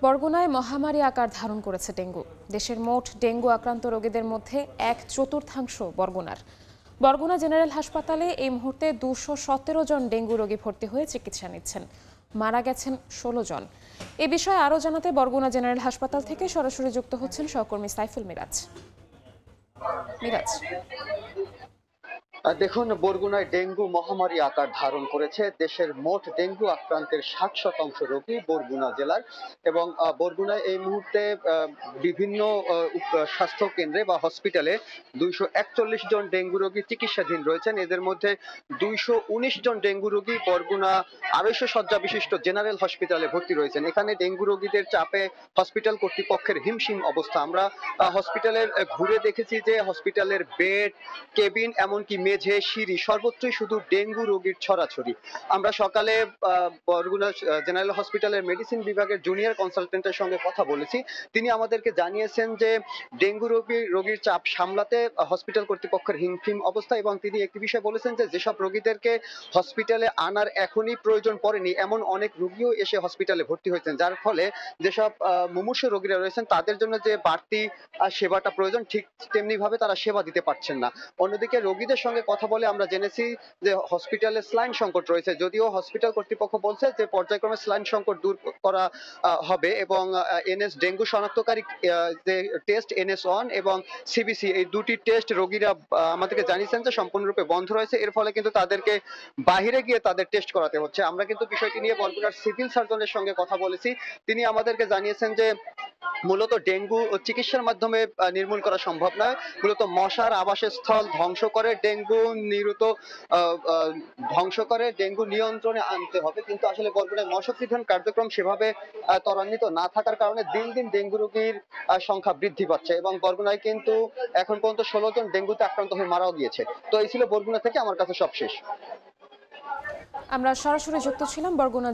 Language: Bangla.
বরগুনায় মহামারী আকার ধারণ করেছে ডেঙ্গু। দেশের মোট ডেঙ্গু আক্রান্ত রোগীদের মধ্যে 1/4 বরগুনার। বরগুনা জেনারেল হাসপাতালে এই মুহূর্তে 217 জন ডেঙ্গু রোগী ভর্তি হয়ে চিকিৎসা নিচ্ছেন। মারা গেছেন 16 জন। এ বিষয়ে আরও জানাতে বরগুনা জেনারেল হাসপাতাল থেকে সরাসরি যুক্ত হচ্ছেন সহকর্মী সাইফুল মিরাজ। দেখুন, বরগুনায় ডেঙ্গু মহামারী আকার ধারণ করেছে। দেশের মোট ডেঙ্গু আক্রান্তের 60% রোগী বরগুনা জেলার। এবং বরগুনায় এই মুহূর্তে বিভিন্ন স্বাস্থ্য কেন্দ্রে বা হসপিটালে 241 জন ডেঙ্গু রোগী চিকিৎসাধীন রয়েছেন। এদের মধ্যে 219 জন ডেঙ্গু রোগী বরগুনা 250 শয্যা বিশিষ্ট জেনারেল হসপিটালে ভর্তি রয়েছেন। এখানে ডেঙ্গু রোগীদের চাপে হসপিটাল কর্তৃপক্ষের হিমশিম অবস্থা। আমরা হসপিটালের ঘুরে দেখেছি যে হসপিটালের বেড, কেবিন, এমনকি মেঝে, সিঁড়ি সর্বত্রই শুধু ডেঙ্গু রোগীর ছড়াছড়ি। আমরা সকালে বরগুনা জেনারেল হসপিটালের মেডিসিন বিভাগের জুনিয়র কনসালটেন্টের সঙ্গে কথা বলেছি। তিনি আমাদেরকে জানিয়েছেন যে ডেঙ্গু রোগীর চাপ সামলাতে হসপিটাল কর্তৃপক্ষের হিমশিম অবস্থা, এবং তিনি একটি বিষয় বলেছেন যে যেসব রোগীদেরকে হসপিটালে আনার এখনই প্রয়োজন পড়েনি এমন অনেক রোগীও এসে হসপিটালে ভর্তি হয়েছেন, যার ফলে যেসব মুমূর্ষু রোগীরা রয়েছেন তাদের জন্য যে বাড়তি সেবাটা প্রয়োজন ঠিক তেমনি ভাবে তারা সেবা দিতে পারছেন না। অন্যদিকে রোগীদের সঙ্গে কথা বলে আমরা জেনেছি যে হসপিটালে স্লাইন সংকট রয়েছে। যদিও হসপিটাল কর্তৃপক্ষ বলছে যে পর্যায়ক্রমে স্লাইন সংকট দূর করা হবে, এবং এনএস ডেঙ্গু শনাক্তকারী যে টেস্ট NS1 এবং CBC এই দুটি টেস্ট রোগীরা আমাদেরকে জানিয়েছেন যে সম্পূর্ণরূপে বন্ধ রয়েছে। এর ফলে কিন্তু তাদেরকে বাহিরে গিয়ে তাদের টেস্ট করাতে হচ্ছে। আমরা কিন্তু বিষয়টি নিয়ে বরগুনার সিভিল সার্জনের সঙ্গে কথা বলেছি। তিনি আমাদেরকে জানিয়েছেন যে মূলত ডেঙ্গু চিকিৎসার মাধ্যমে নির্মূল করা সম্ভব নয়। মূলত মশার আবাসস্থল ধ্বংস করে ডেঙ্গু নিয়ন্ত্রণে আনতে হবে। কিন্তু আসলে বরগুনায় মশা নিধন কার্যক্রম সেভাবে ত্বরান্বিত না থাকার কারণে দিন দিন ডেঙ্গু রোগীর সংখ্যা বৃদ্ধি পাচ্ছে, এবং বরগুনায় কিন্তু এখন পর্যন্ত 16 জন ডেঙ্গুতে আক্রান্ত হয়ে মারাও গিয়েছে। তো এই ছিল বরগুনা থেকে আমার কাছে সবশেষ। আমরা সরাসরি যুক্ত ছিলাম বরগুনা